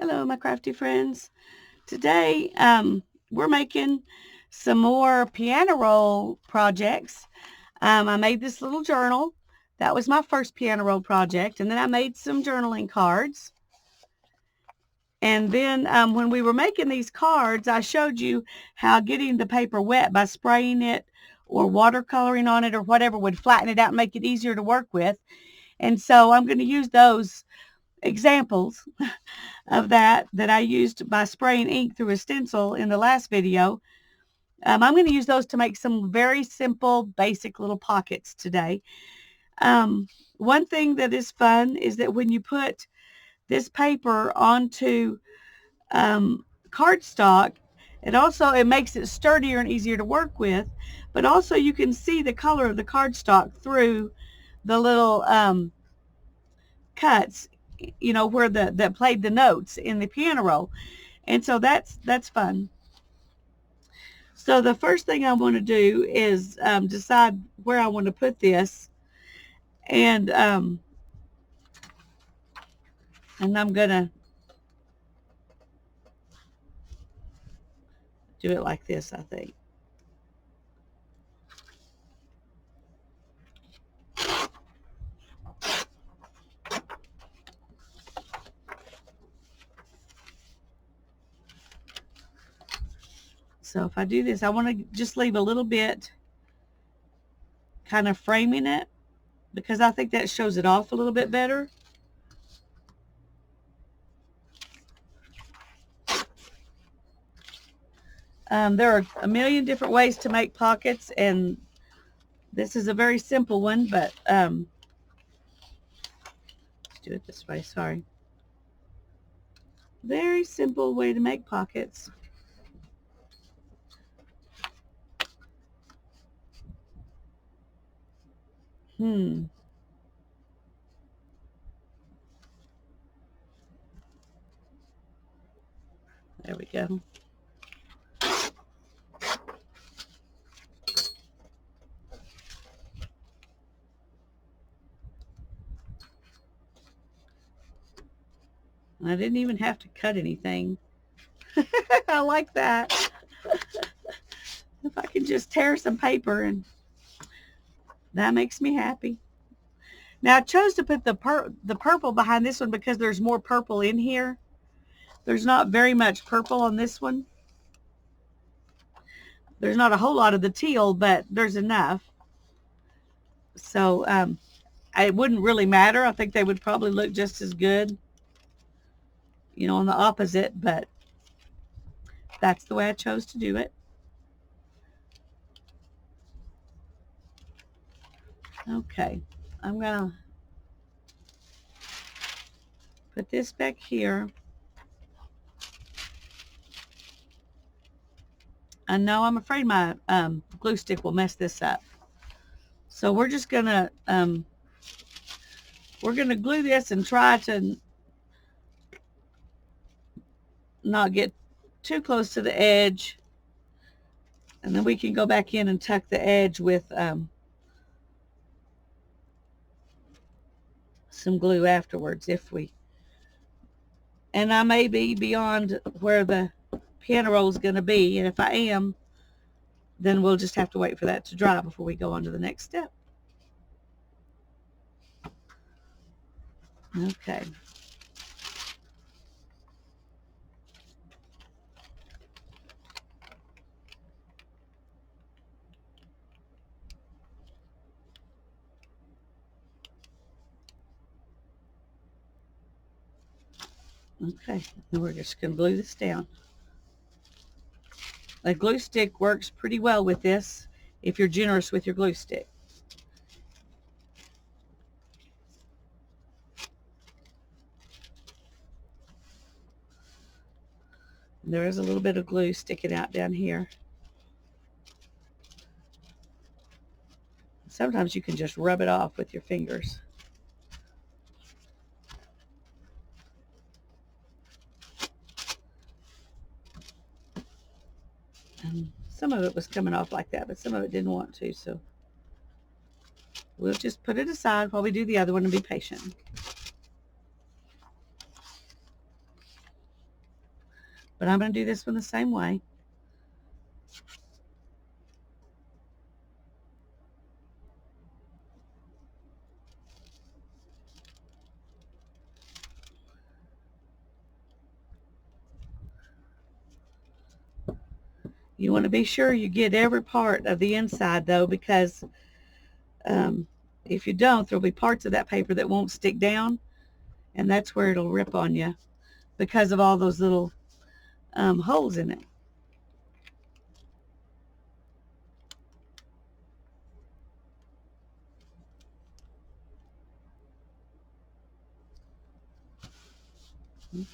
Hello, my crafty friends. Today, we're making some more piano roll projects. I made this little journal. That was my first piano roll project. And then I made some journaling cards. And then when we were making these cards, I showed you how getting the paper wet by spraying it or watercoloring on it or whatever would flatten it out and make it easier to work with. And so I'm going to use those examples of that I used by spraying ink through a stencil in the last video. I'm going to use those to make some very simple, basic little pockets today. One thing that is fun is that when you put this paper onto cardstock, it makes it sturdier and easier to work with, but also you can see the color of the cardstock through the little cuts, where that played the notes in the piano roll. And so that's fun. So the first thing I want to do is decide where I want to put this, and I'm gonna do it like this, I think. So if I do this, I want to just leave a little bit kind of framing it, because I think that shows it off a little bit better. There are a million different ways to make pockets, and this is a very simple one, but let's do it this way, sorry. Very simple way to make pockets. There we go. I didn't even have to cut anything. I like that. If I can just tear some paper, and that makes me happy. Now I chose to put the purple behind this one because there's more purple in here. There's not very much purple on this one. There's not a whole lot of the teal, but there's enough. So it wouldn't really matter. I think they would probably look just as good, on the opposite, but that's the way I chose to do it. Okay, I'm gonna put this back here. I know, I'm afraid my glue stick will mess this up. So we're just gonna glue this and try to not get too close to the edge, and then we can go back in and tuck the edge with some glue afterwards and I may be beyond where the piano roll is going to be, and if I am, then we'll just have to wait for that to dry before we go on to the next step. Okay. Okay, and we're just going to glue this down. A glue stick works pretty well with this if you're generous with your glue stick. There is a little bit of glue sticking out down here. Sometimes you can just rub it off with your fingers. And some of it was coming off like that, but some of it didn't want to, so we'll just put it aside while we do the other one and be patient. But I'm going to do this one the same way. You want to be sure you get every part of the inside though, because if you don't, there'll be parts of that paper that won't stick down, and that's where it'll rip on you because of all those little holes in it.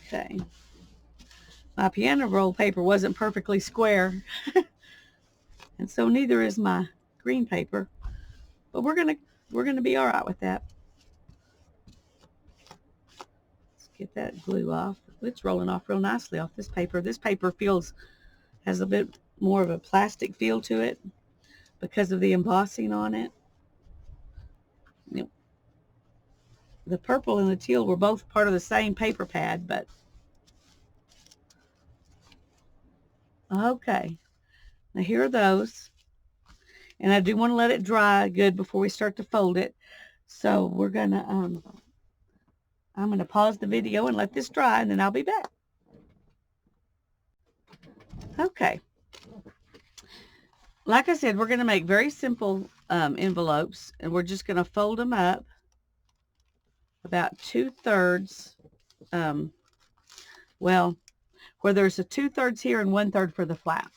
Okay. My piano roll paper wasn't perfectly square, and so neither is my green paper, but we're gonna be all right with that. Let's get that glue off. It's rolling off real nicely off this paper. This paper has a bit more of a plastic feel to it because of the embossing on it. Yep. The purple and the teal were both part of the same paper pad, but okay. Now here are those. And I do want to let it dry good before we start to fold it. So we're gonna I'm gonna pause the video and let this dry, and then I'll be back. Okay. Like I said, we're gonna make very simple envelopes, and we're just gonna fold them up about 2/3. Well, where there's a 2/3 here and 1/3 for the flap.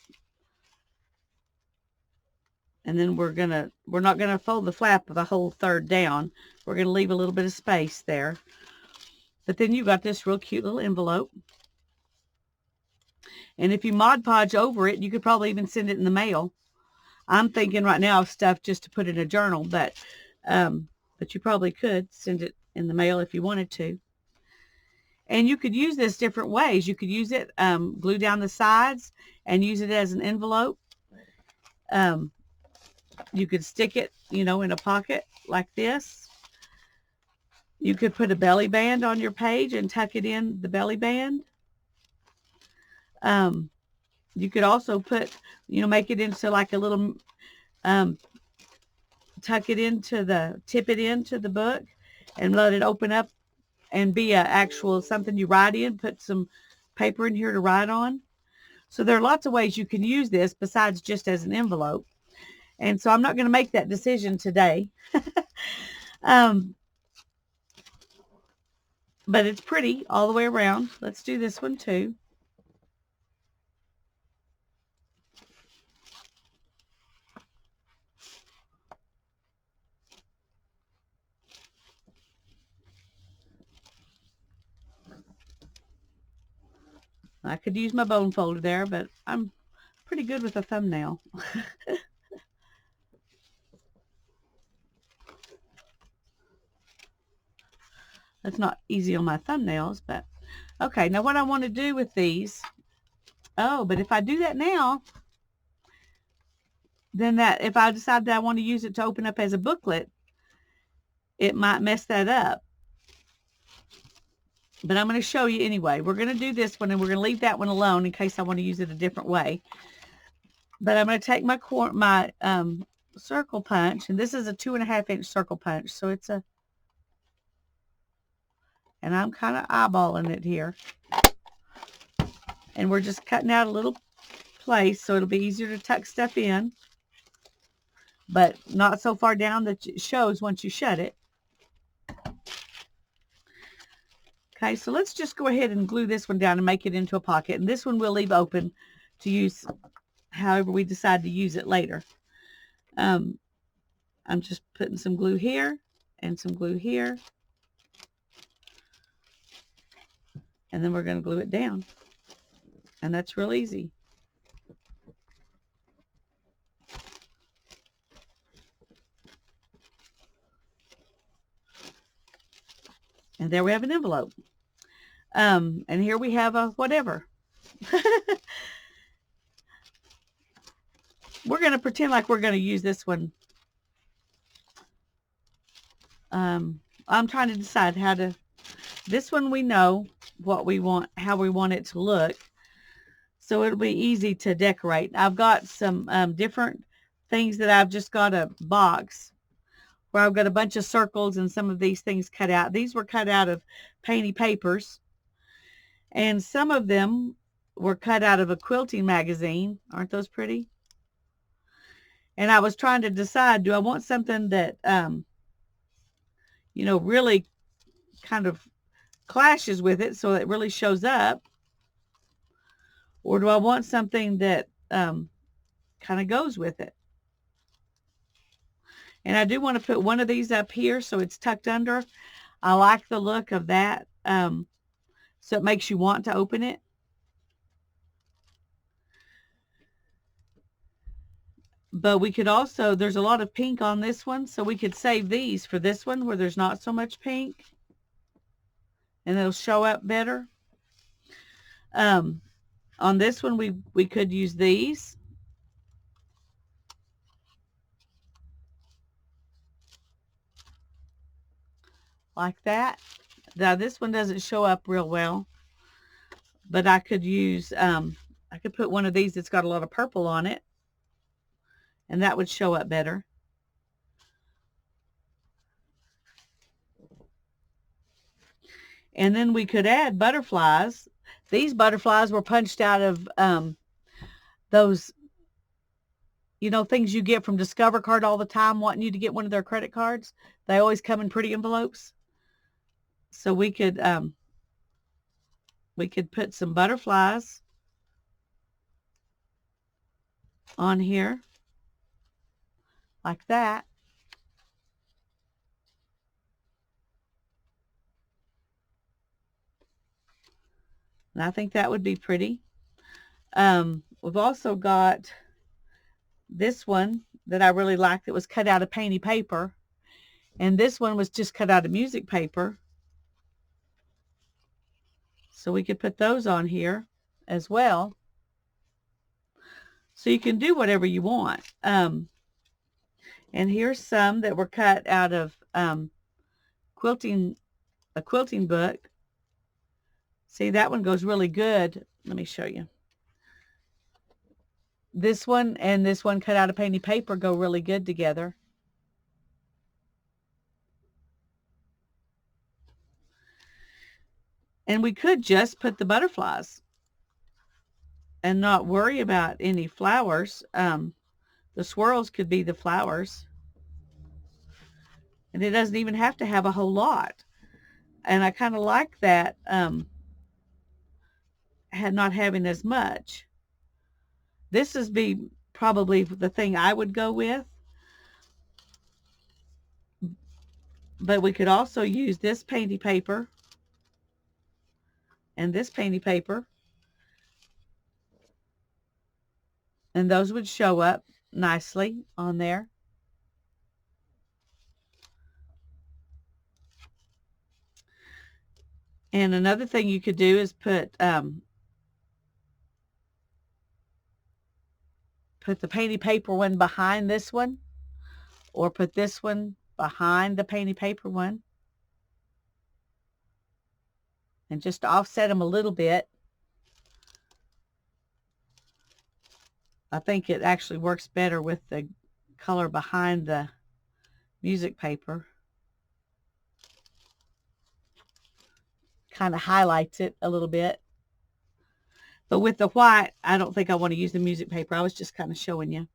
And then we're not gonna fold the flap the whole third down. We're gonna leave a little bit of space there. But then you got this real cute little envelope. And if you Mod Podge over it, you could probably even send it in the mail. I'm thinking right now of stuff just to put in a journal, but you probably could send it in the mail if you wanted to. And you could use this different ways. You could use it, glue down the sides and use it as an envelope. You could stick it, in a pocket like this. You could put a belly band on your page and tuck it in the belly band. You could also put, make it into like a little, tip it into the book and let it open up and be a actual something you write in. Put some paper in here to write on. So there are lots of ways you can use this besides just as an envelope. And so I'm not going to make that decision today. But it's pretty all the way around. Let's do this one too. I could use my bone folder there, but I'm pretty good with a thumbnail. That's not easy on my thumbnails, but okay. Now what I want to do with these, but if I do that now, then if I decide that I want to use it to open up as a booklet, it might mess that up. But I'm going to show you anyway. We're going to do this one, and we're going to leave that one alone in case I want to use it a different way. But I'm going to take my circle punch, and this is a 2.5-inch circle punch, so it's and I'm kind of eyeballing it here. And we're just cutting out a little place so it'll be easier to tuck stuff in, but not so far down that it shows once you shut it. Okay, so let's just go ahead and glue this one down and make it into a pocket. And this one we'll leave open to use however we decide to use it later. I'm just putting some glue here and some glue here. And then we're going to glue it down. And that's real easy. And there we have an envelope. And here we have a whatever. We're going to pretend like we're going to use this one. I'm trying to decide this one we know what we want, how we want it to look. so it'll be easy to decorate. I've got some different things that I've just got a box where I've got a bunch of circles and some of these things cut out. These were cut out of painty papers, and some of them were cut out of a quilting magazine. Aren't those pretty? And I was trying to decide, do I want something that, you know, really kind of clashes with it so it really shows up? Or do I want something that kind of goes with it? And I do want to put one of these up here so it's tucked under. I like the look of that. So it makes you want to open it. But we could also, there's a lot of pink on this one, so we could save these for this one where there's not so much pink. And it'll show up better. On this one, we could use these. Like that. Now this one doesn't show up real well. But I could use, I could put one of these that's got a lot of purple on it. And that would show up better. And then we could add butterflies. These butterflies were punched out of those, you know, things you get from Discover Card all the time, wanting you to get one of their credit cards. They always come in pretty envelopes. So we could put some butterflies on here like that. And I think that would be pretty. We've also got this one that I really like that was cut out of painty paper. And this one was just cut out of music paper. So we could put those on here as well. So you can do whatever you want. And here's some that were cut out of a quilting book. See, that one goes really good. Let me show you. This one and this one cut out of painty paper go really good together. And we could just put the butterflies and not worry about any flowers. The swirls could be the flowers. And it doesn't even have to have a whole lot. And I kind of like that, not having as much. This is probably the thing I would go with. But we could also use this painty paper and this painty paper. And those would show up nicely on there. And another thing you could do is put the painty paper one behind this one, or put this one behind the painty paper one, and just offset them a little bit. I think it actually works better with the color behind the music paper. Kind of highlights it a little bit. But with the white, I don't think I want to use the music paper. I was just kind of showing you.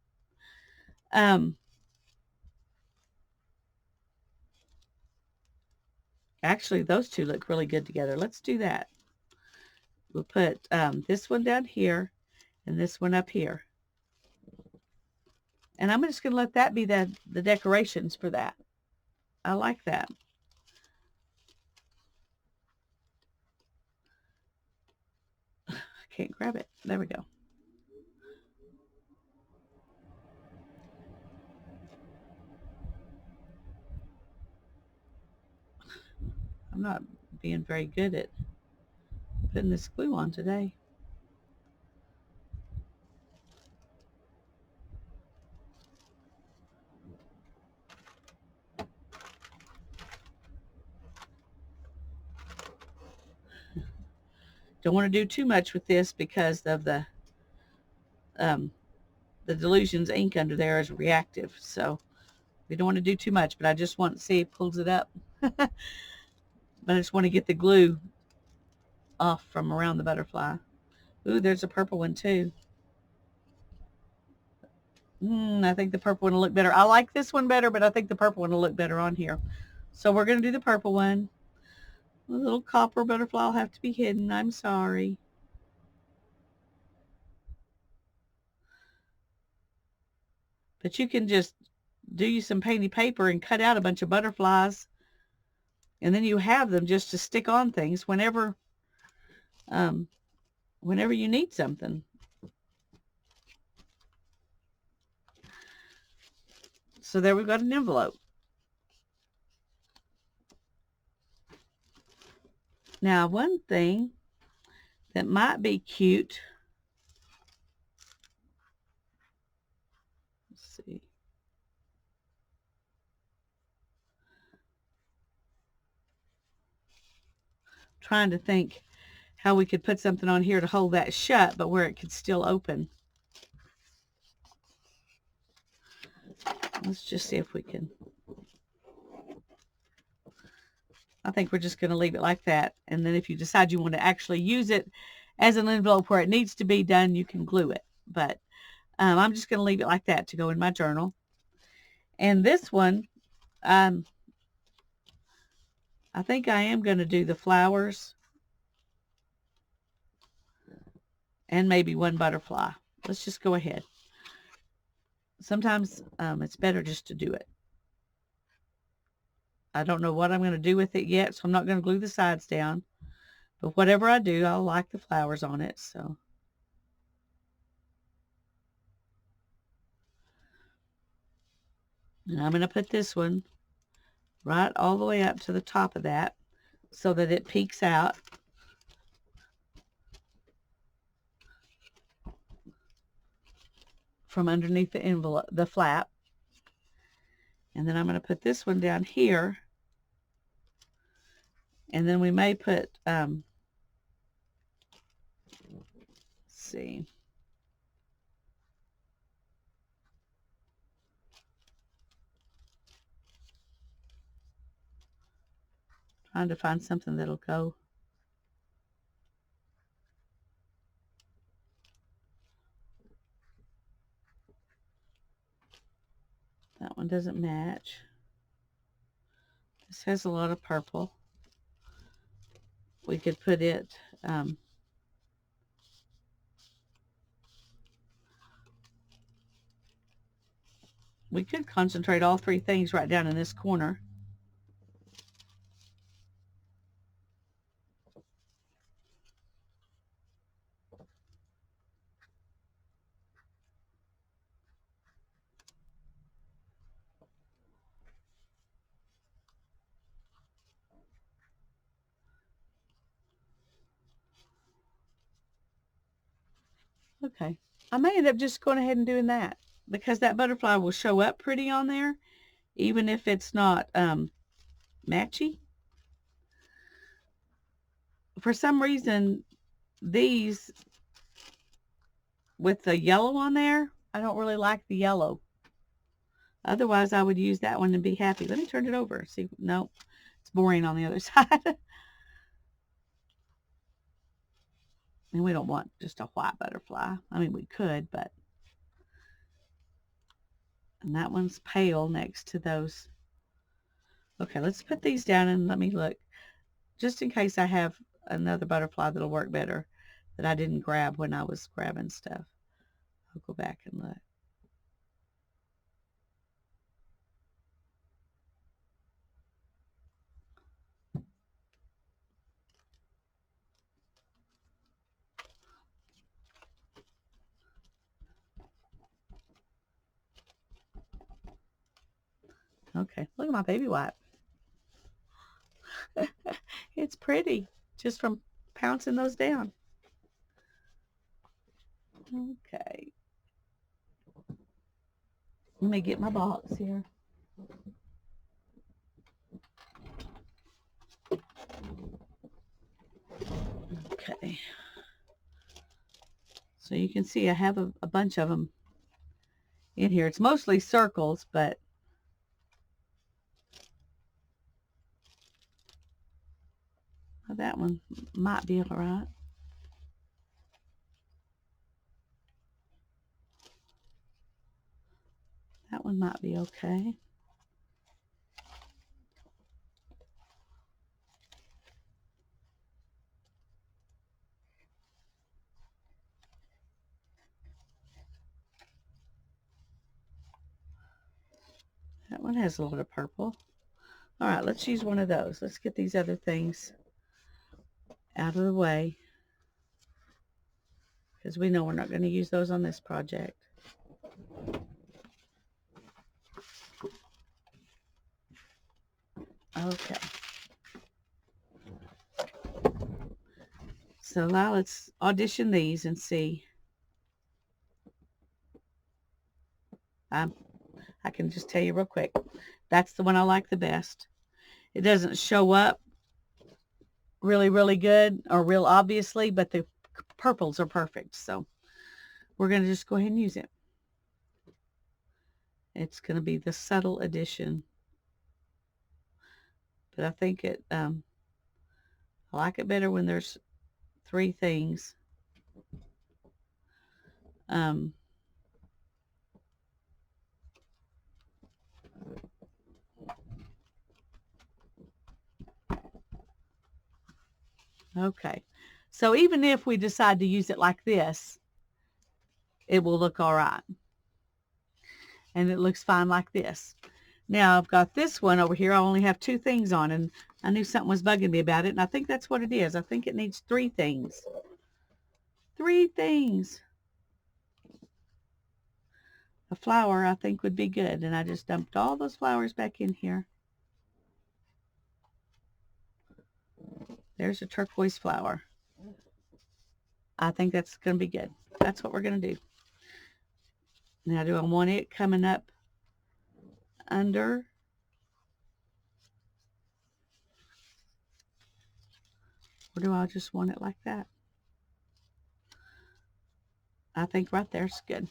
Actually, those two look really good together. Let's do that. We'll put this one down here and this one up here. And I'm just going to let that be the decorations for that. I like that. I can't grab it. There we go. I'm not being very good at putting this glue on today. Don't want to do too much with this because of the the Delusions ink under there is reactive, so we don't want to do too much, but I just want to see it pulls it up. But I just want to get the glue off from around the butterfly. Ooh, there's a purple one too. I think the purple one will look better. I like this one better, but I think the purple one will look better on here. So we're going to do the purple one. The little copper butterfly will have to be hidden. I'm sorry. But you can just do you some painty paper and cut out a bunch of butterflies. And then you have them just to stick on things whenever you need something. So there we've got an envelope. Now, one thing that might be cute, let's see. Trying to think how we could put something on here to hold that shut, but where it could still open. Let's just see if we can. I think we're just going to leave it like that. And then if you decide you want to actually use it as an envelope where it needs to be done, you can glue it. But I'm just going to leave it like that to go in my journal. And this one, I think I am going to do the flowers and maybe one butterfly. Let's just go ahead. Sometimes it's better just to do it. I don't know what I'm going to do with it yet, so I'm not going to glue the sides down. But whatever I do, I'll like the flowers on it. So, and I'm going to put this one right all the way up to the top of that so that it peeks out. From underneath the envelope, the flap. And then I'm going to put this one down here. And then we may put, let's see. Trying to find something that'll go. That one doesn't match. This has a lot of purple. We could put it, we could concentrate all three things right down in this corner. Okay. I may end up just going ahead and doing that because that butterfly will show up pretty on there, even if it's not matchy. For some reason, these with the yellow on there, I don't really like the yellow. Otherwise, I would use that one and be happy. Let me turn it over. See, no, it's boring on the other side. And we don't want just a white butterfly. I mean, we could, but. And that one's pale next to those. Okay, let's put these down and let me look. Just in case I have another butterfly that'll work better that I didn't grab when I was grabbing stuff. I'll go back and look. Okay, look at my baby wipe. It's pretty just from pouncing those down. Okay. Let me get my box here. Okay. So you can see I have a bunch of them in here. It's mostly circles, but that one might be all right. That one might be okay. That one has a lot of purple. All right, let's use one of those. Let's get these other things out of the way, because we know we're not going to use those on this project. Okay. So now let's audition these and see. I can just tell you real quick. That's the one I like the best. It doesn't show up really, really good or real obviously, but the purples are perfect. So we're going to just go ahead and use it. It's going to be the subtle edition. But I think I like it better when there's 3 things. Okay. So even if we decide to use it like this, it will look all right. And it looks fine like this. Now I've got this one over here. I only have 2 things on, and I knew something was bugging me about it, and I think that's what it is. I think it needs 3 things. 3 things. A flower I think would be good, and I just dumped all those flowers back in here. There's a turquoise flower. I think that's going to be good. That's what we're going to do. Now, do I want it coming up under? Or do I just want it like that? I think right there's good.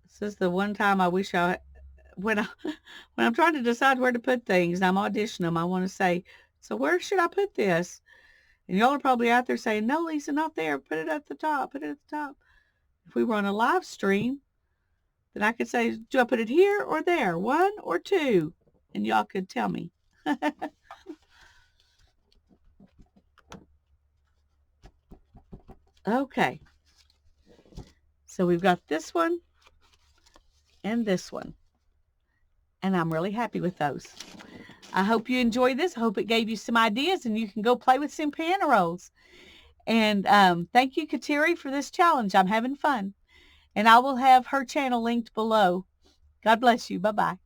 This is the one time I wish when I'm trying to decide where to put things, I'm auditioning them, I want to say, so where should I put this? And y'all are probably out there saying, no, Lisa, not there. Put it at the top. Put it at the top. If we were on a live stream, then I could say, do I put it here or there? 1 or 2? And y'all could tell me. Okay. So we've got this one and this one. And I'm really happy with those. I hope you enjoyed this. I hope it gave you some ideas and you can go play with some piano rolls. And thank you, Kateri, for this challenge. I'm having fun. And I will have her channel linked below. God bless you. Bye-bye.